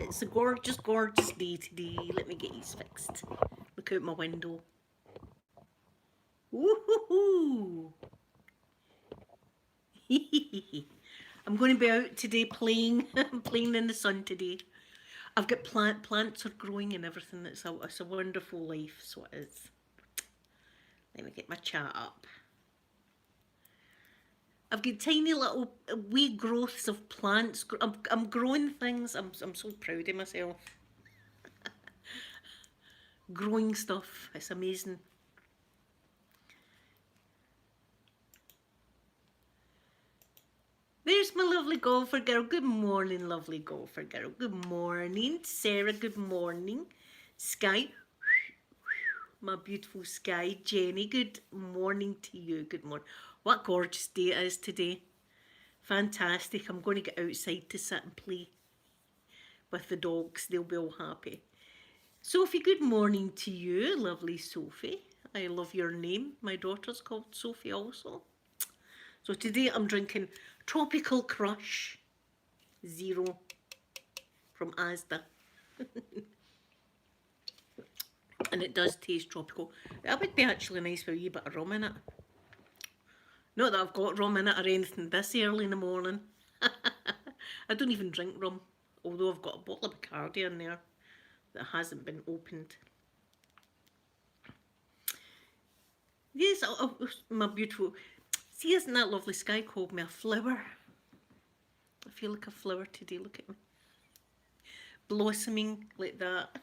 It's a gorgeous, gorgeous day today. Let me get these fixed. Look out my window. Woohoo! I'm going to be out today playing, playing in the sun today. I've got plants are growing and everything. It's a wonderful life, so it is. Let me get my chat up. I've got tiny little wee growths of plants. I'm growing things. I'm so proud of myself. Growing stuff. It's amazing. There's my lovely golfer girl. Good morning, lovely golfer girl. Good morning, Sarah. Good morning, Sky. My beautiful Sky. Jenny, good morning to you. Good morning. What gorgeous day it is today. Fantastic. I'm going to get outside to sit and play with the dogs. They'll be all happy. Sophie, good morning to you. Lovely Sophie. I love your name. My daughter's called Sophie also. So today I'm drinking Tropical Crush Zero from Asda. And it does taste tropical. That would be actually nice with a wee bit of rum in it. Not that I've got rum in it or anything this early in the morning. I don't even drink rum, although I've got a bottle of Bacardi in there that hasn't been opened. Yes, my beautiful... See, isn't that lovely? Sky called me a flower. I feel like a flower today, look at me. Blossoming like that.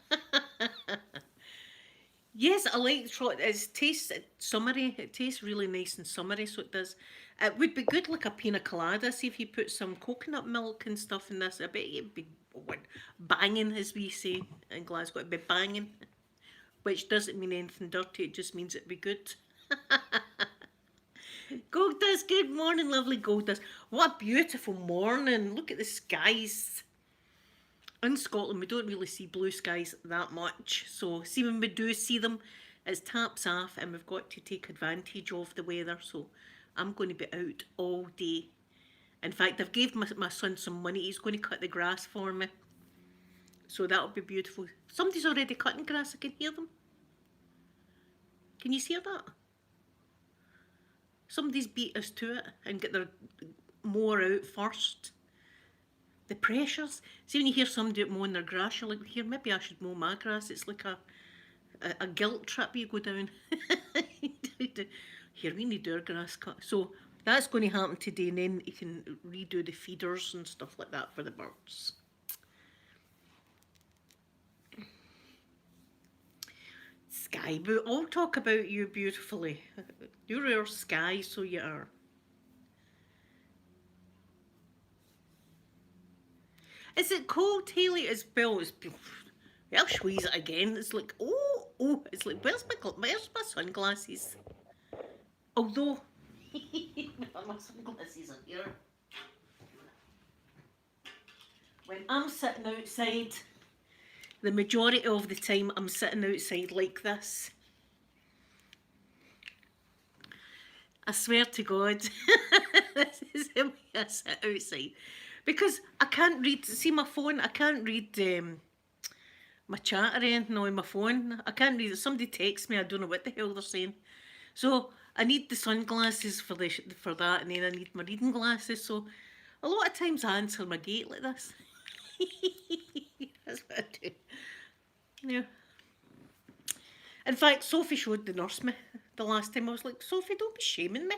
Yes, I like it. Tastes summery. It tastes really nice and summery, so it does. It would be good like a pina colada. See if you put some coconut milk and stuff in this. I bet it'd be banging, as we say in Glasgow. It'd be banging, which doesn't mean anything dirty. It just means it'd be good. Gold Dust, good morning, lovely Gold Dust. What a beautiful morning. Look at the skies. In Scotland, we don't really see blue skies that much. So, see, when we do see them, it's taps off and we've got to take advantage of the weather. So, I'm going to be out all day. In fact, I've gave my son some money. He's going to cut the grass for me. So, that'll be beautiful. Somebody's already cutting grass. I can hear them. Can you hear that? Somebody's beat us to it and get their mower out first. The pressures. See, when you hear somebody mowing their grass, you're like, here, maybe I should mow my grass. It's like a guilt trip you go down. Here, we need our grass cut. So that's going to happen today, and then you can redo the feeders and stuff like that for the birds. Sky, but I'll talk about you beautifully. You're our Sky, so you are. Is it cold, Haley? As well, I'll squeeze it again. It's like, oh, it's like, where's my sunglasses? Although, my sunglasses are here. When I'm sitting outside, the majority of the time I'm sitting outside like this. I swear to God, this is the way I sit outside. Because I can't read, see my phone, I can't read my chat or anything on my phone. I can't read it. Somebody texts me, I don't know what the hell they're saying. So I need the sunglasses for that, and then I need my reading glasses. So a lot of times I answer my gate like this. That's what I do. Yeah. In fact, Sophie showed the nurse me the last time. I was like, Sophie, don't be shaming me.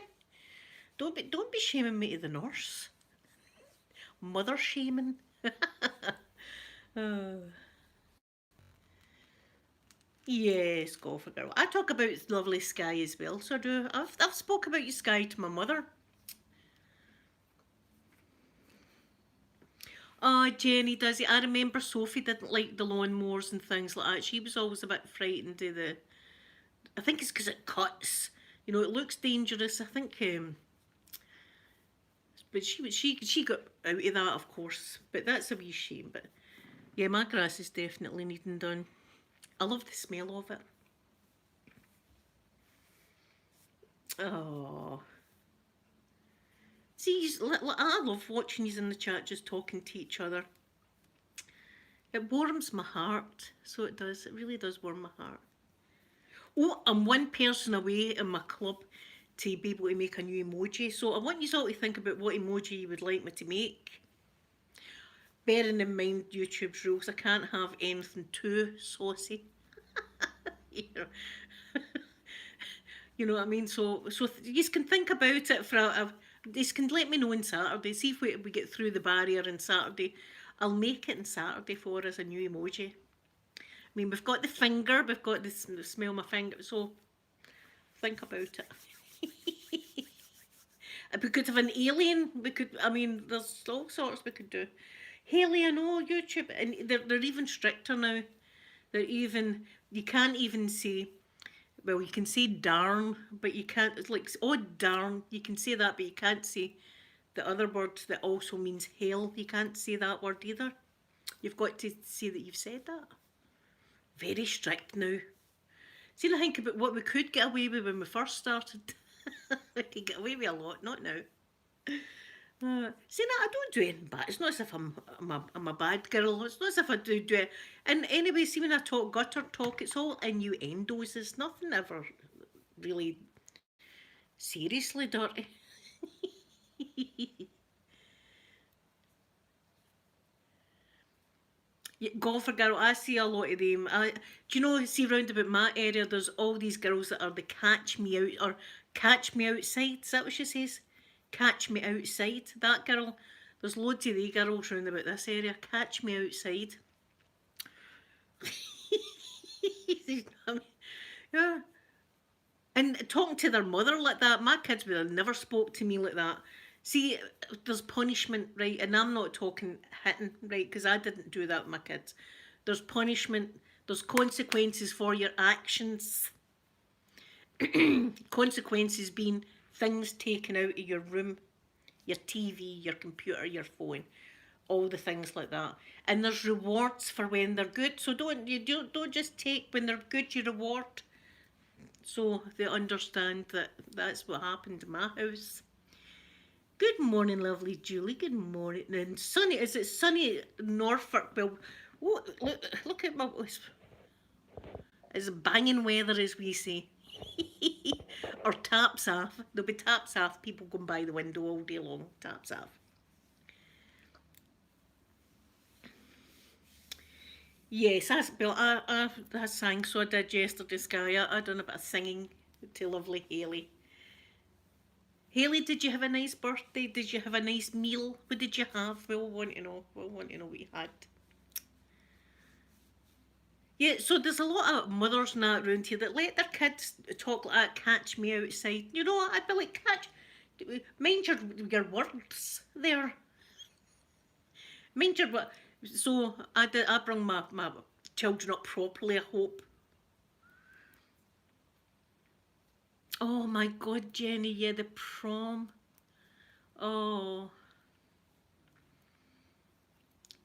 Don't be shaming me to the nurse. Mother shaming. Yes, golfer girl. I talk about lovely Sky as well, so I do. I've spoke about you, Sky, to my mother. Oh, Jenny does it. I remember Sophie didn't like the lawnmowers and things like that. She was always a bit frightened of the... I think it's because it cuts. You know, it looks dangerous. I think... but she got out of that, of course. But that's a wee shame. But yeah, my grass is definitely needing done. I love the smell of it. Oh. See, I love watching you in the chat just talking to each other. It warms my heart. So it does. It really does warm my heart. Oh, I'm one person away in my club to be able to make a new emoji. So I want you all to think about what emoji you would like me to make. Bearing in mind YouTube's rules, I can't have anything too saucy. you know, you know what I mean? So you can think about it for you can let me know on Saturday. See if we get through the barrier on Saturday. I'll make it on Saturday for us a new emoji. I mean, we've got the finger, we've got the smell my finger. So think about it. We could have an alien. We could. I mean, there's all sorts we could do. Haley, I know YouTube, and they're even stricter now. They're even you can't even say. Well, you can say darn, but you can't. It's like oh darn. You can say that, but you can't say the other word that also means hell. You can't say that word either. You've got to say that you've said that. Very strict now. See, I think about what we could get away with when we first started. We could get away with a lot, not now. See, no, I don't do anything bad. It's not as if I'm a bad girl. It's not as if I do it. And anyway, see, when I talk gutter talk, it's all innuendos. It's nothing ever really seriously dirty. Yeah, golfer girl, I see a lot of them. Do you know, see round about my area, there's all these girls that are the catch me out or catch me outside. Is that what she says? Catch me outside. That girl, there's loads of the girls round about this area. Catch me outside. Yeah. And talking to their mother like that, my kids would have never spoke to me like that. See, there's punishment, right? And I'm not talking hitting, right? Because I didn't do that with my kids. There's punishment, there's consequences for your actions. Consequences being things taken out of your room, your TV, your computer, your phone, all the things like that. And there's rewards for when they're good. So don't just take when they're good. You reward so they understand that that's what happened in my house. Good morning, lovely Julie. Good morning. And sunny, is it sunny Norfolk? Well, oh, look at my voice. It's banging weather, as we say. Or taps off. There'll be taps off. People going by the window all day long. Taps off. Yes, I sang, so I did yesterday, Sky. I done a bit of singing to lovely Haley. Haley, did you have a nice birthday? Did you have a nice meal? What did you have? We all want to know. We all want to know what you had. Yeah, so there's a lot of mothers now around here that let their kids talk like that, catch me outside. You know, I'd be like, catch, mind your words there. Mind your what. So I bring my children up properly, I hope. Oh my God, Jenny, yeah, the prom. Oh,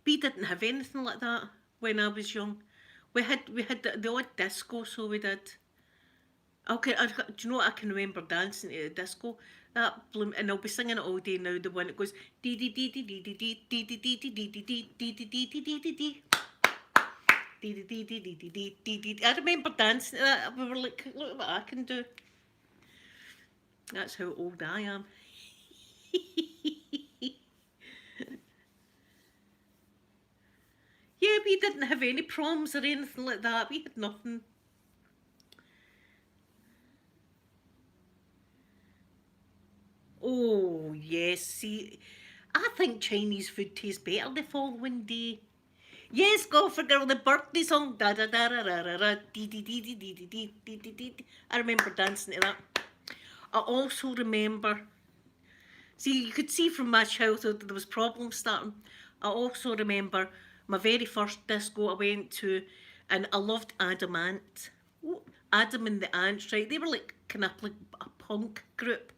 we didn't have anything like that when I was young. We had the odd disco, so we did. Okay, do you know what? I can remember dancing to the disco. That bloom, and I'll be singing it all day now. The one that goes dee dee dee dee dee dee dee dee dee dee dee dee dee dee dee dee dee dee dee. I remember dancing to that. We were like, look what I can do. That's how old I am. Yeah, we didn't have any proms or anything like that. We had nothing. Oh, yes. See, I think Chinese food tastes better the following day. Yes, go for girl, the birthday song. Da da da da da da da dee dee dee dee dee dee dee dee dee. I remember dancing to that. I also remember. See, you could see from my childhood that there was problems starting. I also remember my very first disco I went to, and I loved Adam Ant. Oh, Adam and the Ants, right? They were like kind of like a punk group.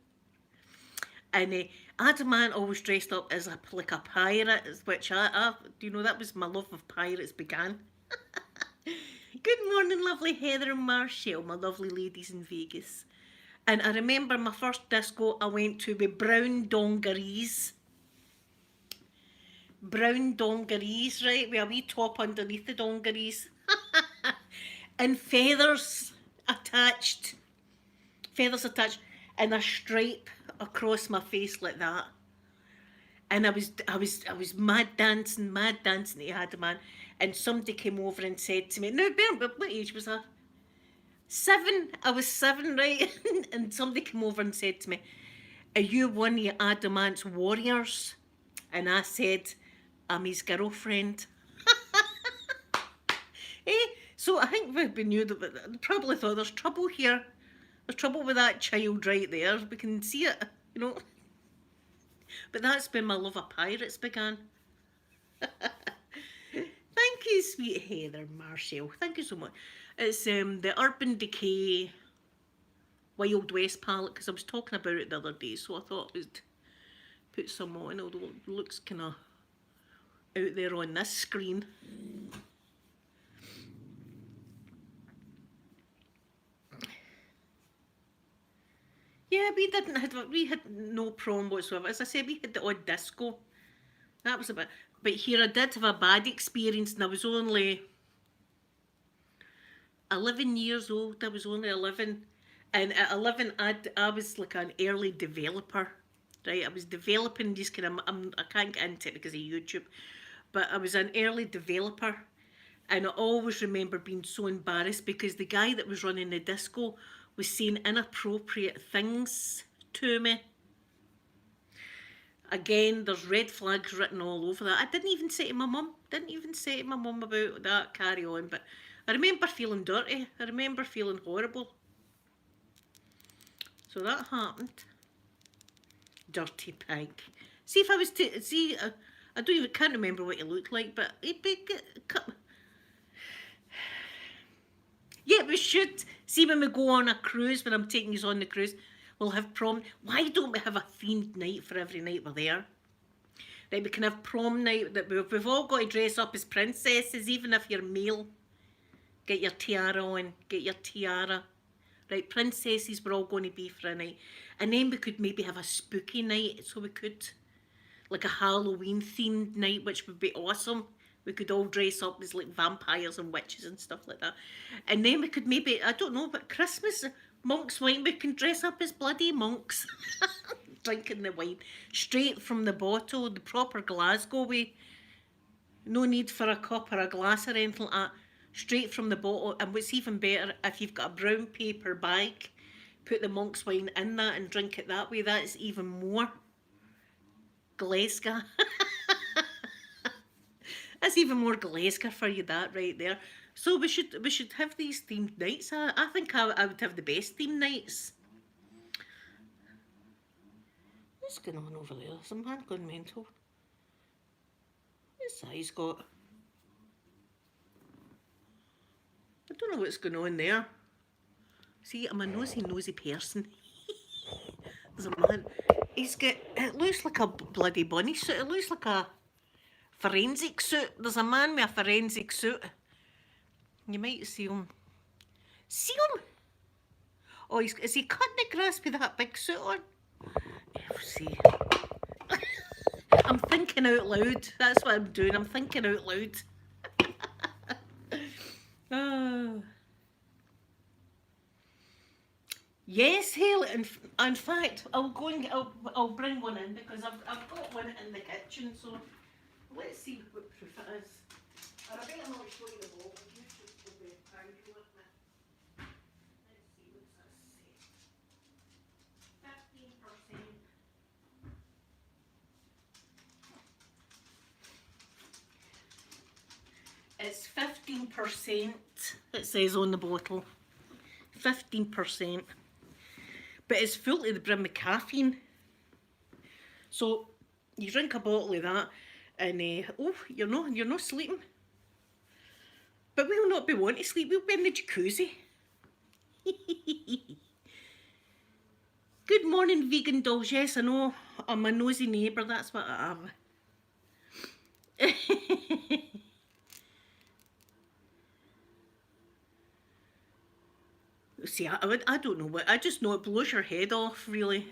And Adamant always dressed up as like a pirate, which you know, that was my love of pirates began. Good morning, lovely Heather and Marshall, my lovely ladies in Vegas. And I remember my first disco I went to with brown dungarees, brown dungarees, right, with a wee top underneath the dungarees, and feathers attached, and a stripe across my face like that. And I was mad dancing to had a man, and somebody came over and said to me, "Now, Bern, but what age was I? 7. I was 7, right?" And somebody came over and said to me, "Are you one of Adamant's warriors?" And I said, "I'm his girlfriend." Eh? So I think we knew that, but probably thought there's trouble here. There's trouble with that child right there. We can see it, you know. But that's when my love of pirates began. Thank you, sweet Heather Marshall. Thank you so much. It's the Urban Decay Wild West palette, because I was talking about it the other day, so I thought I would put some on, although it looks kind of out there on this screen. Yeah, we had no problem whatsoever. As I said, we had the odd disco. That was about, but here I did have a bad experience, and I was only 11 years old. I was only 11. And at 11, I was like an early developer, right? I was developing these kind of, I can't get into it because of YouTube, but I was an early developer. And I always remember being so embarrassed because the guy that was running the disco was saying inappropriate things to me. Again, there's red flags written all over that. I didn't even say to my mum. About that, carry on. But I remember feeling dirty. I remember feeling horrible. So that happened. Dirty pig. See if I was to see. I don't even can't remember what he looked like, but yeah, we should see when we go on a cruise. When I'm taking you on the cruise, we'll have prom. Why don't we have a themed night for every night we're there? Right, we can have prom night. That we've all got to dress up as princesses, even if you're male. Get your tiara on. Get your tiara. Right, princesses we're all going to be for a night. And then we could maybe have a spooky night, so we could, like a Halloween themed night, which would be awesome. We could all dress up as like vampires and witches and stuff like that. And then we could maybe, I don't know, but Christmas, monks' wine, we can dress up as bloody monks. Drinking the wine straight from the bottle, the proper Glasgow way. No need for a cup or a glass or anything like that. Straight from the bottle. And what's even better, if you've got a brown paper bag, put the monk's wine in that and drink it that way. That's even more Glasgow. That's even more Glasgow for you, that right there. So we should have these themed nights. I think I would have the best themed nights. What's going on over there? Some man gone mental. What's that he's got? I don't know what's going on there. See, I'm a nosy person. There's a man. He's got, it looks like a bloody bunny suit. It looks like a forensic suit. There's a man with a forensic suit. You might see him. See him? Oh, is he cutting the grass with that big suit on? Let's see. I'm thinking out loud. That's what I'm doing. I'm thinking out loud. Oh. Yes, Hale. In fact, I'll bring one in because I've got one in the kitchen. So let's see what proof it is. Or I better not show you the bottle. You should be angry with me. Let's see what's this say. 15%. It's 15%. It says on the bottle. 15%. But it's full to the brim with caffeine. So you drink a bottle of that, and oh, you're not sleeping. But we'll not be wanting to sleep. We'll be in the jacuzzi. Good morning, vegan dolls. Yes, I know. I'm a nosy neighbour. That's what I am. See, I don't know what. I just know it blows your head off, really.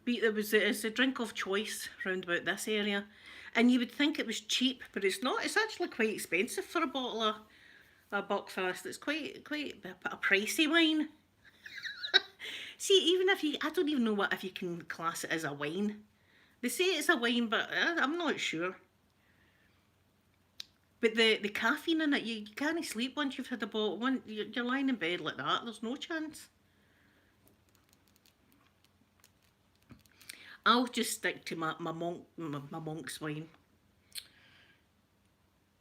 It's a drink of choice round about this area. And you would think it was cheap, but it's not. It's actually quite expensive for a bottle of Buckfast. It's quite a pricey wine. See, even if I don't even know if you can class it as a wine. They say it's a wine, but I'm not sure. But the caffeine in it, you can't sleep once you've had a bottle. You're lying in bed like that. There's no chance. I'll just stick to my monk's wine.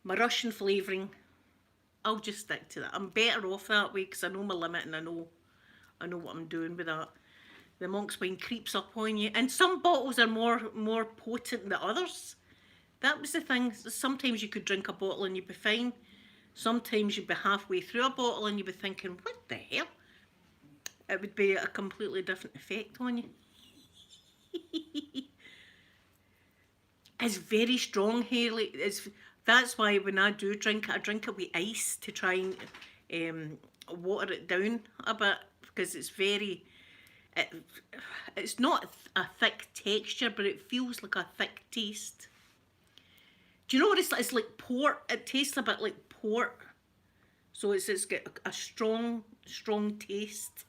My Russian flavouring, I'll just stick to that. I'm better off that way because I know my limit and I know what I'm doing with that. The monk's wine creeps up on you, and some bottles are more potent than others. That was the thing. Sometimes you could drink a bottle and you'd be fine. Sometimes you'd be halfway through a bottle and you'd be thinking, what the hell? It would be a completely different effect on you. It's very strong, Hayley. That's why when I do drink it, I drink it with ice to try and water it down a bit, because it's very... it's not a thick texture, but it feels like a thick taste. Do you know what it's like? It's like port. It tastes a bit like port. So it's got a strong taste.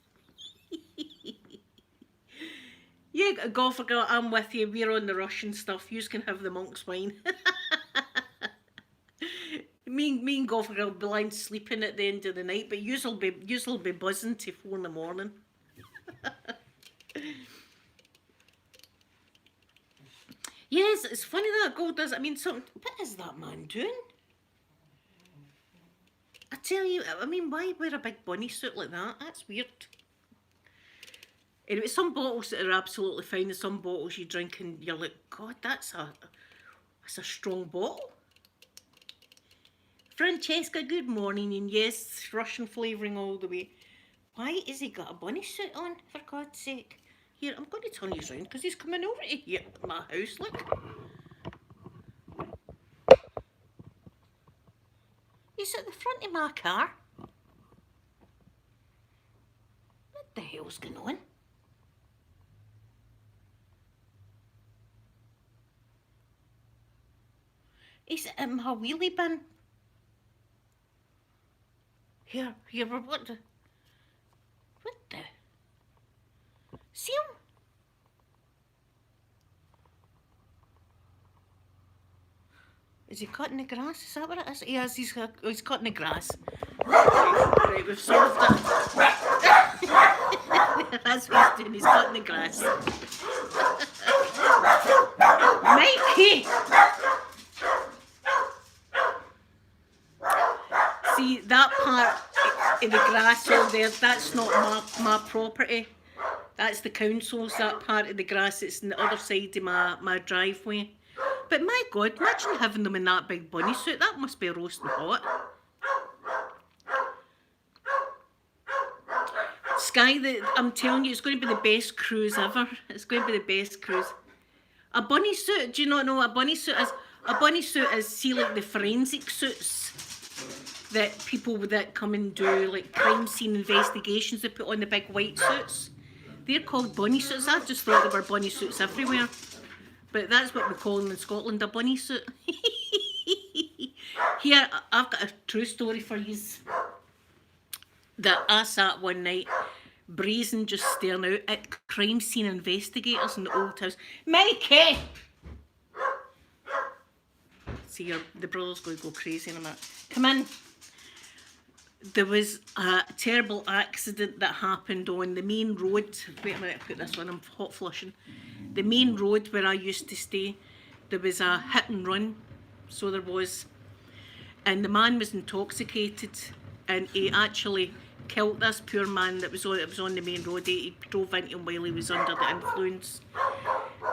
Yeah, golfer girl, I'm with you. We're on the Russian stuff. You can have the monk's wine. me and golfer girl will be lying sleeping at the end of the night, but you'll be buzzing till 4 in the morning. Yes, it's funny that gold does. I mean, what is that man doing? I tell you, I mean, why wear a big bunny suit like that? That's weird. Anyway, some bottles that are absolutely fine, and some bottles you drink and you're like, God, that's a strong bottle. Francesca, good morning, and yes, Russian flavouring all the way. Why has he got a bunny suit on, for God's sake? Here, I'm going to turn you round because he's coming over to here, my house, look. He's at the front of my car. What the hell's going on? He's in my wheelie bin. Here, what the... See him? Is he cutting the grass? Is that what it is? Yes, he's cutting the grass. Right, we've solved it. That's what he's doing, he's cutting the grass. Mikey! See, that part of the grass over there, that's not my property. That's the council's, that part of the grass. It's on the other side of my driveway. But my God, imagine having them in that big bunny suit. That must be roasting hot. Sky, I'm telling you, it's going to be the best cruise ever. It's going to be the best cruise. A bunny suit, do you not know what a bunny suit is? A bunny suit is, see, like the forensic suits that people that come and do like crime scene investigations, they put on the big white suits. They're called bunny suits. I just thought there were bunny suits everywhere. But that's what we call them in Scotland, a bunny suit. Here, I've got a true story for you. That I sat one night, brazen, just staring out at crime scene investigators in the old house. Mikey! See, the brother's going to go crazy in a minute. Come in. There was a terrible accident that happened on the main road. Wait a minute, I put this on, I'm hot flushing. The main road where I used to stay, there was a hit and run, so there was. And the man was intoxicated, and he actually killed this poor man that was on the main road. He drove into him while he was under the influence.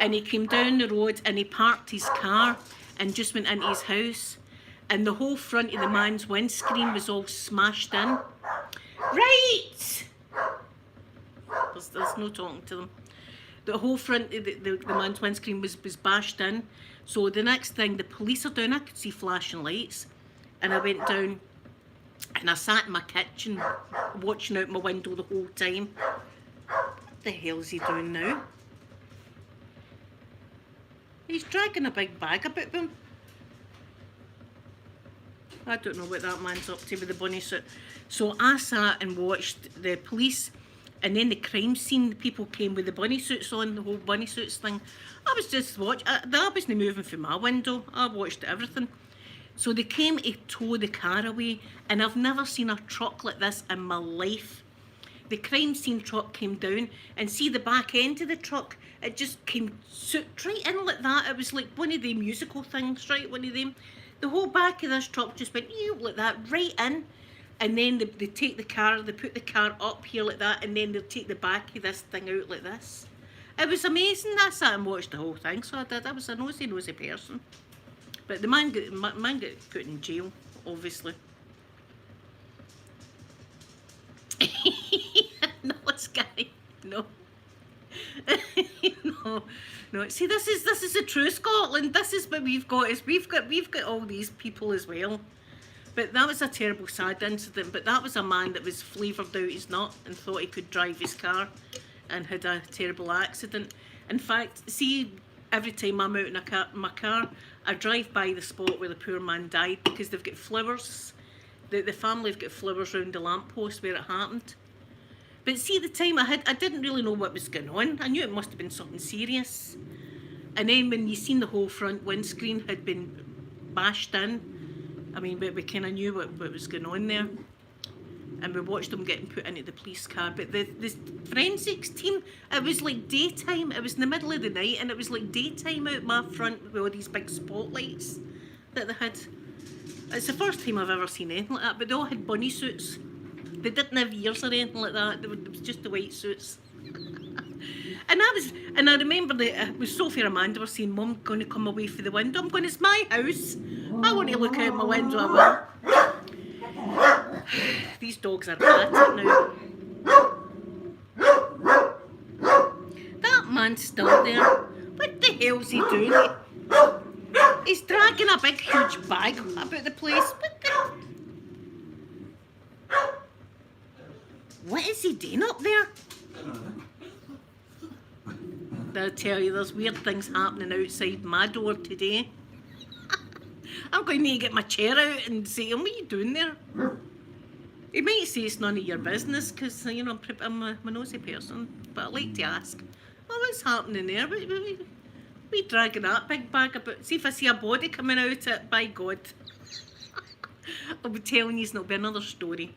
And he came down the road and he parked his car and just went into his house. And the whole front of the man's windscreen was all smashed in. Right! There's no talking to them. The whole front of the man's windscreen was bashed in. So the next thing, the police are down. I could see flashing lights. And I went down and I sat in my kitchen watching out my window the whole time. What the hell is he doing now? He's dragging a big bag about him. I don't know what that man's up to with the bunny suit. So I sat and watched the police, and then the crime scene, the people came with the bunny suits on, the whole bunny suits thing. I was just watching, I wasn't moving from my window. I watched everything. So they came to tow the car away, and I've never seen a truck like this in my life. The crime scene truck came down, and see the back end of the truck, it just came right in like that. It was like one of the musical things, right? One of them. The whole back of this truck just went like that, right in. And then they take the car, they put the car up here like that, and then they'll take the back of this thing out like this. It was amazing. I sat and watched the whole thing, so I did. I was a nosy person. But the man got put in jail, obviously. No, Sky. No. No. See, this is a true Scotland. This is what we've got. Is we've got all these people as well. But that was a terrible, sad incident. But that was a man that was flavoured out his nut and thought he could drive his car, and had a terrible accident. In fact, see, every time I'm out in my car, I drive by the spot where the poor man died, because they've got flowers. The family have got flowers round the lamppost where it happened. But see, the time I didn't really know what was going on. I knew it must have been something serious. And then when you seen the whole front windscreen had been bashed in, I mean, we kind of knew what was going on there. And we watched them getting put into the police car. But the forensics team, it was like daytime. It was in the middle of the night, and it was like daytime out my front with all these big spotlights that they had. It's the first time I've ever seen anything like that, but they all had bunny suits. They didn't have ears or anything like that. It was just the white suits. And I remember that it was Sophie and Amanda were saying, "Mum, going to come away from the window." I'm going, "It's my house. I want to look out my window, I will." These dogs are at it now. That man's still there. What the hell's he doing? He's dragging a big huge bag about the place. What is he doing up there? I'll tell you, there's weird things happening outside my door today. I'm going to need to get my chair out and say, "What are you doing there?" He might say it's none of your business, because, you know, I'm a nosy person, but I like to ask, "Oh, what's happening there? We dragging that big bag about? See if I see a body coming out it, by God." I'll be telling you, it'll be another story.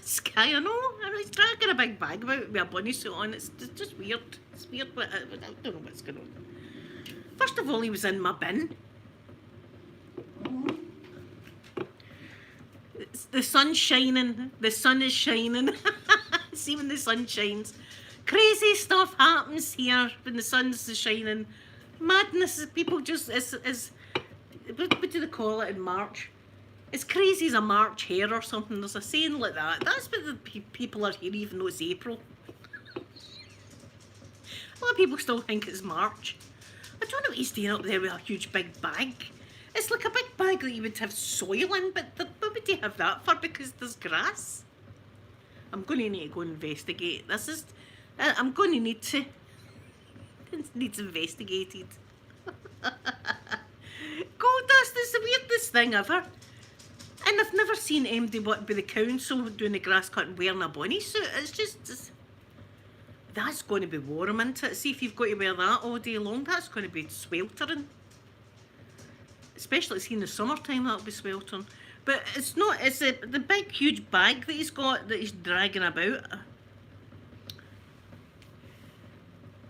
Sky, I know, he's dragging a big bag about with a bunny suit on. It's just weird. It's weird, but I don't know what's going on. First of all, he was in my bin. The sun's shining. The sun is shining. See, when the sun shines, crazy stuff happens here when the sun's shining. Madness. People just what do they call it in March? It's crazy as a March hare or something. There's a saying like that. That's what the people are here, even though it's April. A lot of people still think it's March. I don't know what he's doing up there with a huge big bag. It's like a big bag that you would have soil in, but what would you have that for? Because there's grass. I'm going to need to go investigate. I'm going to need to. It needs investigated. God, that's the weirdest thing ever. And I've never seen anybody work by the council doing the grass cutting wearing a bunny suit. That's going to be warm, isn't it? See, if you've got to wear that all day long, that's going to be sweltering. Especially in the summertime, that'll be sweltering. But it's not, it's the big huge bag that he's got, that he's dragging about.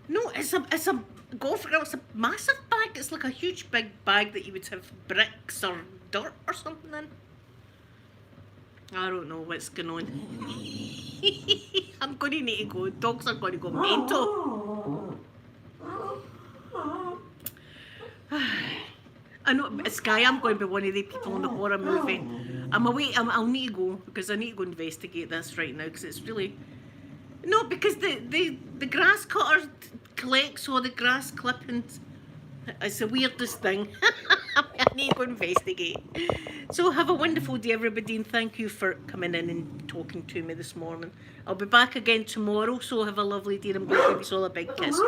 No, it's a massive bag. It's like a huge big bag that you would have bricks or dirt or something in. I don't know what's going on. I'm going to need to go. Dogs are going to go mental. I know, Sky, I'm going to be one of the people in the horror movie. I'll need to go, because I need to go investigate this right now, because it's really... No, because the grass cutter collects all the grass clippings. It's the weirdest thing. I need to go investigate. So have a wonderful day, everybody, and thank you for coming in and talking to me this morning. I'll be back again tomorrow, so have a lovely day, and I'm going to give you all a big kiss.